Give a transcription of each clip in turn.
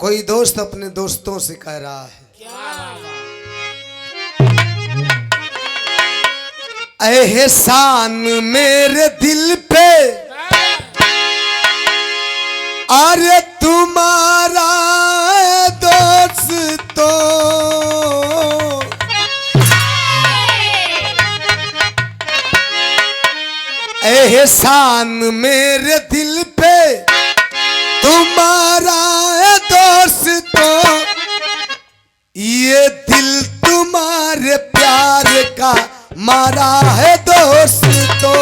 कोई दोस्त अपने दोस्तों से कह रहा है, एहसान मेरे दिल पे अरे तुम्हारा दोस्तों, एहसान मेरे दिल पे तुम्हारा दोस्तों, ये दिल तुम्हारे प्यार का मारा है दोस्तों।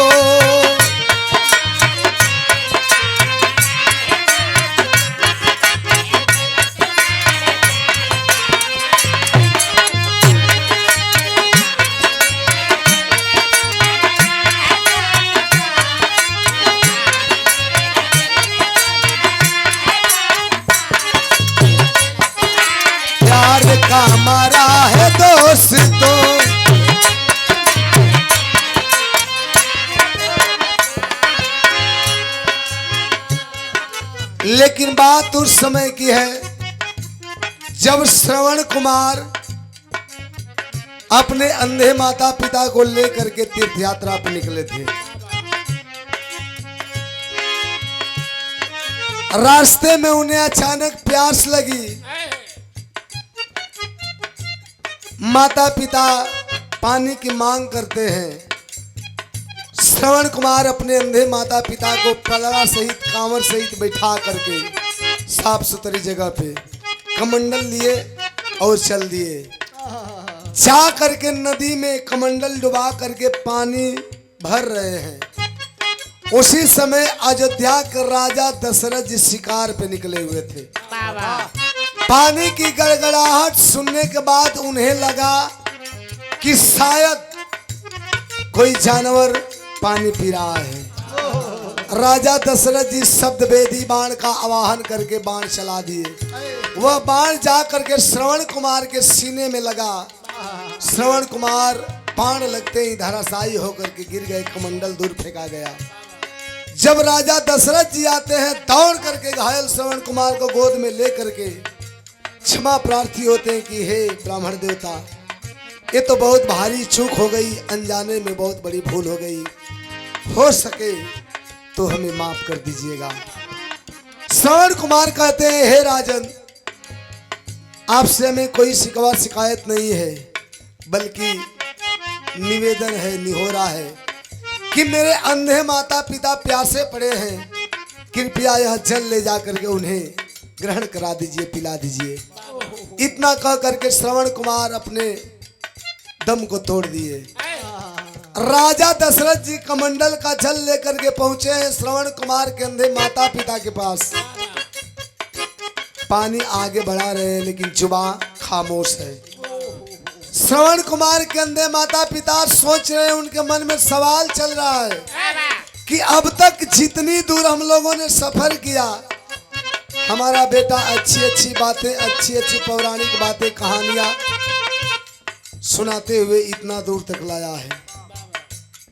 प्यार का मारा है दोस्तों, लेकिन बात उस समय की है जब श्रवण कुमार अपने अंधे माता पिता को लेकर के तीर्थ यात्रा पर निकले थे। रास्ते में उन्हें अचानक प्यास लगी। माता पिता पानी की मांग करते हैं। श्रवण कुमार अपने अंधे माता पिता को पलड़ा सहित कांवर सहित बैठा करके साफ सुथरी जगह पे कमंडल लिए और चल दिए। जा करके नदी में कमंडल डुबा करके पानी भर रहे हैं। उसी समय अयोध्या के राजा दशरथ जी शिकार पे निकले हुए थे। पानी की गड़गड़ाहट सुनने के बाद उन्हें लगा कि शायद कोई जानवर पानी पी रहा है। राजा दशरथ जी शब्द वेदी बाण का आवाहन करके बाण चला दिए। वह बाण जा करके श्रवण कुमार के सीने में लगा। श्रवण कुमार बाण लगते ही धराशायी होकर के गिर गए। कमंडल दूर फेंका गया। जब राजा दशरथ जी आते हैं दौड़ करके घायल श्रवण कुमार को गोद में ले करके क्षमा प्रार्थी होते हैं कि हे ब्राह्मण देवता, ये तो बहुत भारी चूक हो गई, अनजाने में बहुत बड़ी भूल हो गई, हो सके तो हमें माफ कर दीजिएगा। श्रवण कुमार कहते हैं, हे राजन, आपसे हमें कोई शिकवा शिकायत नहीं है, बल्कि निवेदन है, निहोरा है कि मेरे अंधे माता पिता प्यासे पड़े हैं, कृपया यह जल ले जाकर के उन्हें ग्रहण करा दीजिए, पिला दीजिए। इतना कह करके श्रवण कुमार अपने दम को तोड़ दिए। राजा दशरथ जी कमंडल का जल लेकर के पहुंचे हैं श्रवण कुमार के अंधे माता पिता के पास। पानी आगे बढ़ा रहे हैं लेकिन जुबान खामोश है। श्रवण कुमार के अंधे माता पिता सोच रहे हैं, उनके मन में सवाल चल रहा है कि अब तक जितनी दूर हम लोगों ने सफर किया, हमारा बेटा अच्छी अच्छी बातें, अच्छी अच्छी पौराणिक बातें, कहानियां सुनाते हुए इतना दूर तक लाया है,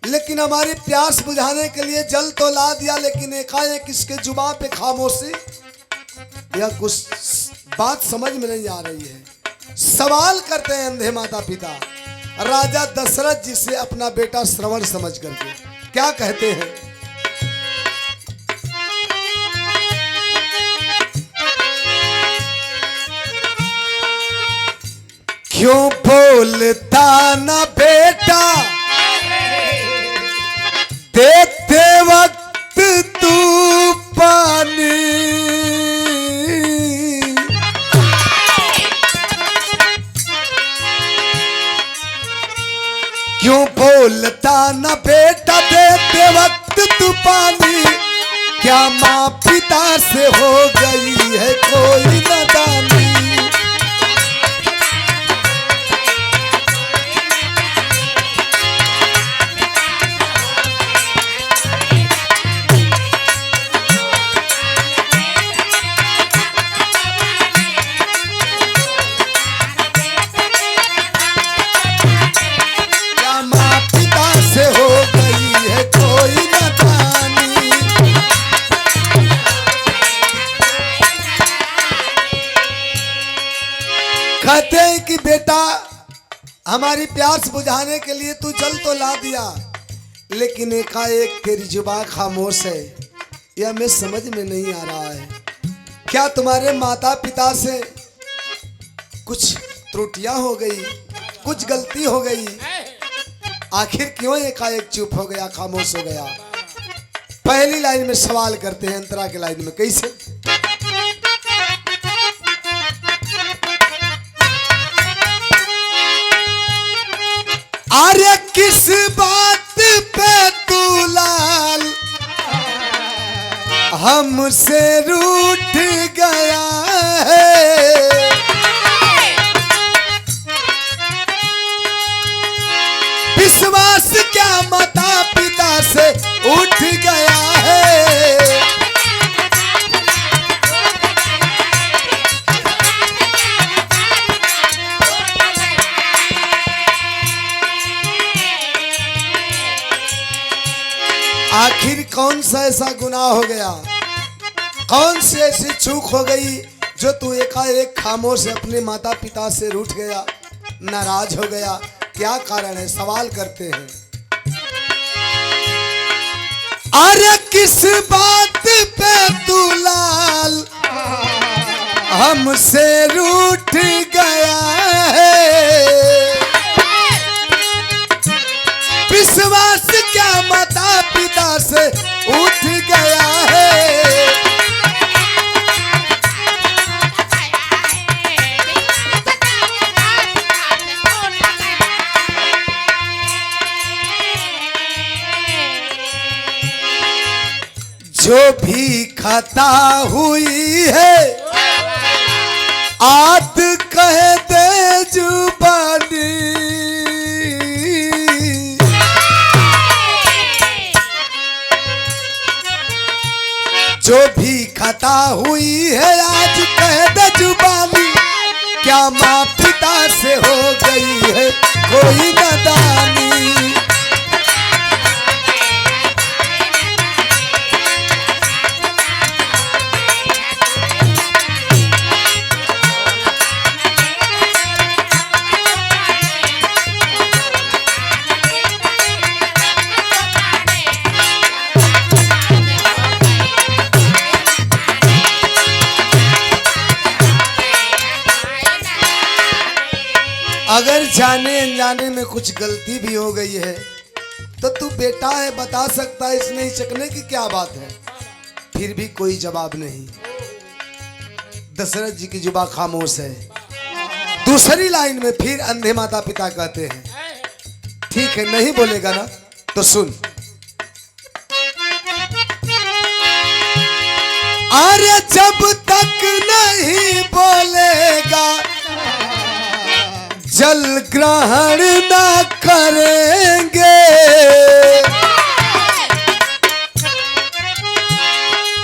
लेकिन हमारी प्यास बुझाने के लिए जल तो ला दिया, लेकिन एकाएक इसके जुबान पे खामोशी, या कुछ बात समझ में नहीं आ रही है। सवाल करते हैं अंधे माता पिता राजा दशरथ जी से अपना बेटा श्रवण समझ करके। क्या कहते हैं? क्यों बोलता ना बेटा देते वक्त तू पानी, क्यों बोलता ना बेटा देते वक्त तू पानी, क्या माँ पिता से हो गई है कोई नादानी। कहते हैं कि बेटा हमारी प्यास बुझाने के लिए तू जल तो ला दिया, लेकिन एकाएक तेरी जुबान खामोश है। यह हमें समझ में नहीं आ रहा है, क्या तुम्हारे माता पिता से कुछ त्रुटियां हो गई, कुछ गलती हो गई? आखिर क्यों एकाएक चुप हो गया, खामोश हो गया? पहली लाइन में सवाल करते हैं, अंतरा की लाइन में कैसे? अरे किस बात पे तू लाल हमसे रूठ गया है? विश्वास क्या माता पिता से उठ गया है? आखिर कौन सा ऐसा गुनाह हो गया, कौन सी ऐसी चूक हो गई जो तू एकाएक खामोश अपने माता पिता से रूठ गया, नाराज हो गया? क्या कारण है? सवाल करते हैं। अरे किस बात पे तू लाल हमसे रूठ गया है? विश्वास क्या माता पिता से उठ गया है? जो भी खता हुई है आद कह दे जुबानी, जो भी खता हुई है आज कह दे जुबानी। क्या माँ पिता से हो गई है कोई नादानी? अगर जाने अनजाने में कुछ गलती भी हो गई है तो तू बेटा है, बता सकता है, इसमें हिचकने की क्या बात है? फिर भी कोई जवाब नहीं। दशरथ जी की जुबान खामोश है। दूसरी लाइन में फिर अंधे माता पिता कहते हैं, ठीक है नहीं बोलेगा ना तो सुन। अरे जब तक नहीं बोलेगा जल ग्रहण न करेंगे,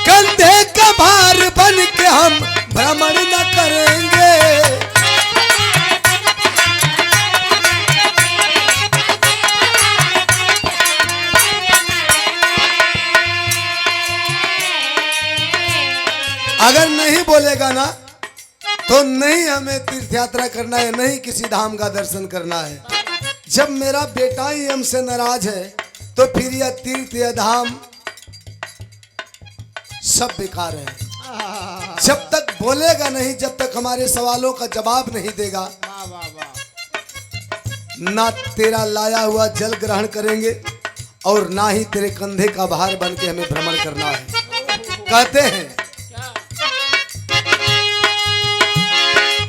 कंधे का भार बन के हम भ्रमण न करेंगे। अगर नहीं बोलेगा ना तो नहीं हमें तीर्थ यात्रा करना है, नहीं किसी धाम का दर्शन करना है। जब मेरा बेटा ही हमसे नाराज है तो फिर यह तीर्थ या धाम सब बेकार है। जब तक बोलेगा नहीं, जब तक हमारे सवालों का जवाब नहीं देगा, ना तेरा लाया हुआ जल ग्रहण करेंगे और ना ही तेरे कंधे का भार बन के हमें भ्रमण करना है। कहते हैं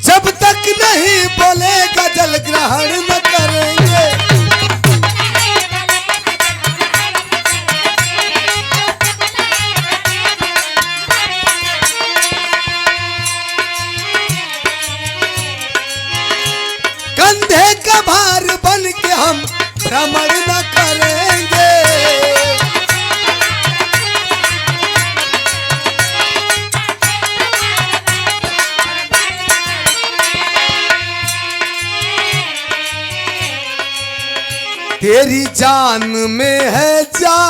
जब तक नहीं बोलेगा जल ग्रहण न करेंगे। कंधे का भार बन के हम भ्रमण न करेंगे। तेरी जान में है जान,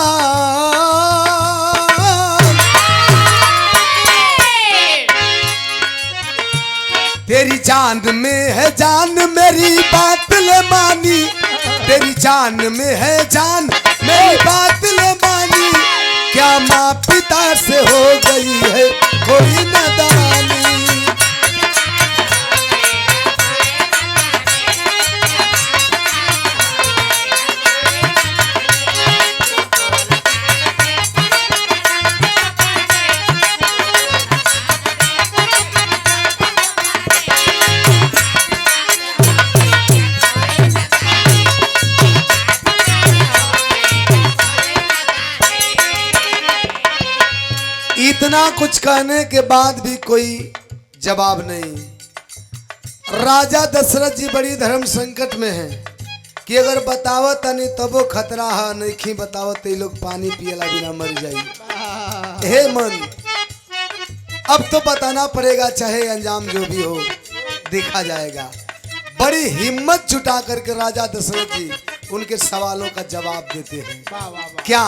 तेरी जान में है जान मेरी बात ले मानी, तेरी जान में है जान मेरी बात ले मानी, क्या माँ पिता से हो गई है कोई नादानी। इतना कुछ कहने के बाद भी कोई जवाब नहीं। राजा दशरथ जी बड़ी धर्म संकट में हैं कि अगर बतावत नहीं तबो खतरा है, नहीं बतावत ये लोग पानी पियला बिना मर जाई। हे मन, अब तो बताना पड़ेगा, चाहे अंजाम जो भी हो देखा जाएगा। बड़ी हिम्मत जुटा करके राजा दशरथ जी उनके सवालों का जवाब देते हैं। क्या?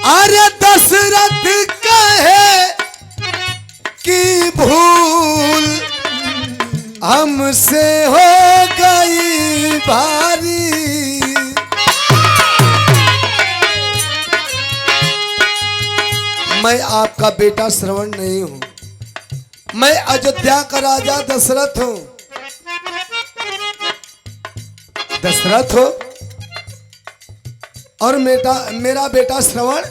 अरे दशरथ कहे कि भूल हमसे हो गई भारी, मैं आपका बेटा श्रवण नहीं हूं, मैं अयोध्या का राजा दशरथ हूं। दशरथ हो और मेरा बेटा श्रवण?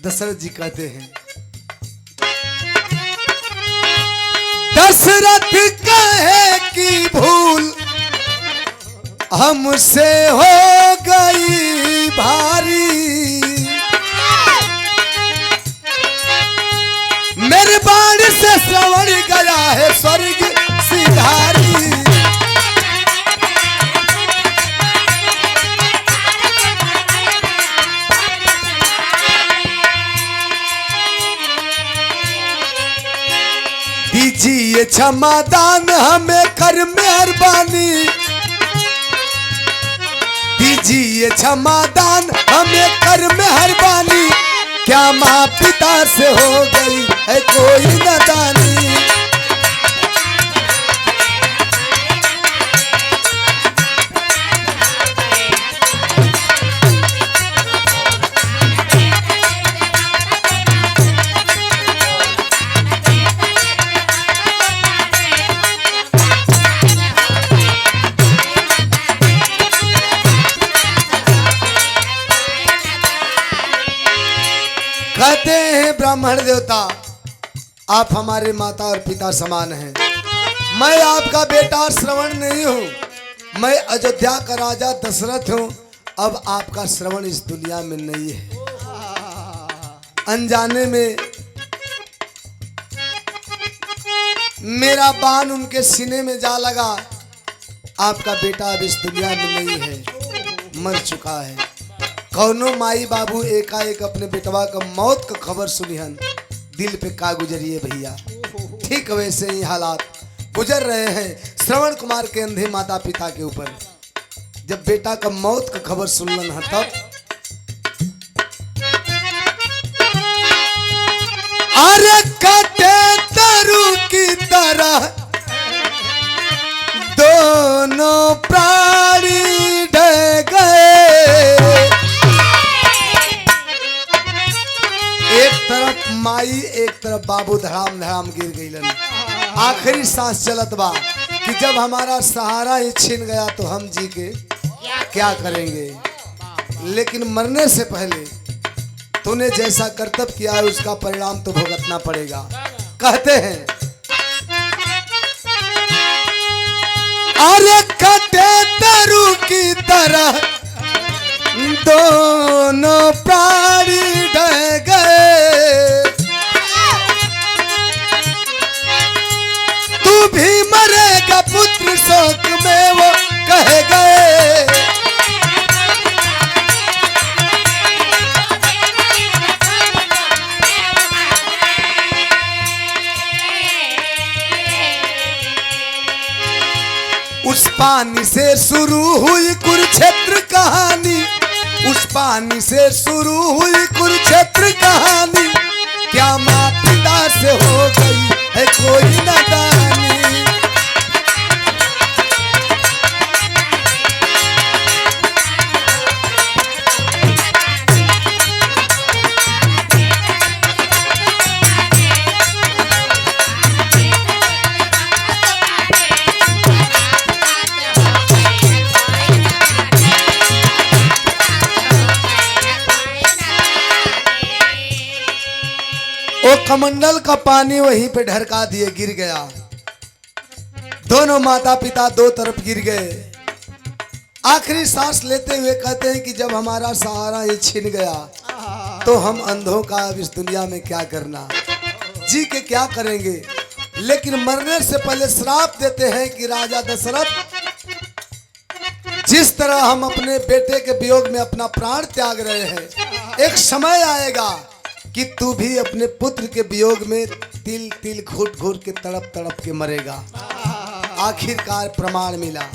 दशरथ जी कहते हैं दशरथ कहे कि भूल हमसे हो गई भारी, मेरे बाण से श्रवण गया है स्वर्ग सिधारी। दीजिए क्षमादान हमें कर मेहरबानी, दीजिए क्षमादान हमें कर मेहरबानी, क्या माँ पिता से हो गई है कोई नादानी। कहते हैं ब्राह्मण देवता, आप हमारे माता और पिता समान हैं। मैं आपका बेटा श्रवण नहीं हूं, मैं अयोध्या का राजा दशरथ हूं। अब आपका श्रवण इस दुनिया में नहीं है। अनजाने में मेरा बाण उनके सीने में जा लगा। आपका बेटा अब इस दुनिया में नहीं है, मर चुका है। कौनो माई बाबू एकाएक अपने बेटवा का मौत का खबर सुनिहन, दिल पे का गुजरिए भैया। ठीक वैसे ही हालात गुजर रहे हैं श्रवण कुमार के अंधे माता पिता के ऊपर। जब बेटा का मौत का खबर सुनलन है तब अरे कटे तरु की तरह दोनों प्राणी ढह गए। एक तरफ माई एक तरफ बाबू धड़ाम धड़ाम गिर गई। आखिरी सांस चलत बा कि जब हमारा सहारा ही छिन गया तो हम जी के क्या करेंगे। लेकिन मरने से पहले तूने जैसा कर्तव्य किया है उसका परिणाम तो भुगतना पड़ेगा। कहते हैं अरे कटे तरु की तरह दोनों प्राणी ढह गए। तू भी मरेगा पुत्र शोक में वो कह गए। उस पानी से शुरू हुई कुरुक्षेत्र कहानी, उस पानी से शुरू हुई कुरुक्षेत्र कहानी। क्या वो कमंडल का पानी वहीं पे ढरका दिए, गिर गया। दोनों माता पिता दो तरफ गिर गए। आखिरी सांस लेते हुए कहते हैं कि जब हमारा सहारा ये छिन गया तो हम अंधों का अब इस दुनिया में क्या करना, जी के क्या करेंगे। लेकिन मरने से पहले श्राप देते हैं कि राजा दशरथ, जिस तरह हम अपने बेटे के वियोग में अपना प्राण त्याग रहे हैं, एक समय आएगा कि तू भी अपने पुत्र के वियोग में तिल तिल घुट घुट के तड़प तड़प के मरेगा। आखिरकार प्रमाण मिला।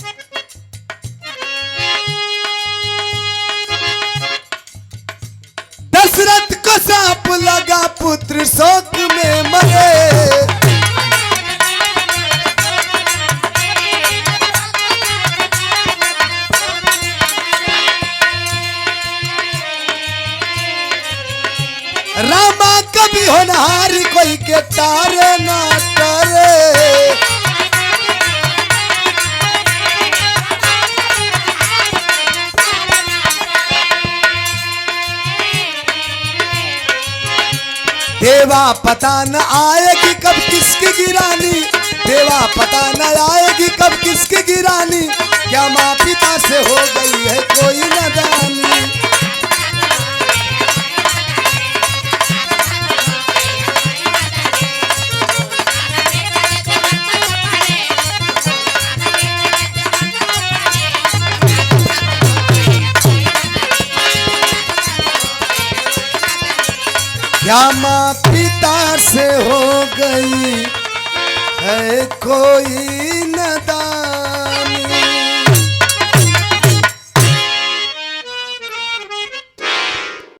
दशरथ को सांप लगा, पुत्र शोक में मरे। रामा कभी होनहार कोई के तारे ना करे। देवा पता न आएगी कब किसकी गिरानी, देवा पता न आएगी कब किसकी गिरानी। क्या माँ पिता से हो गई है कोई नादानी। क्या माँ पिता से हो गई है कोई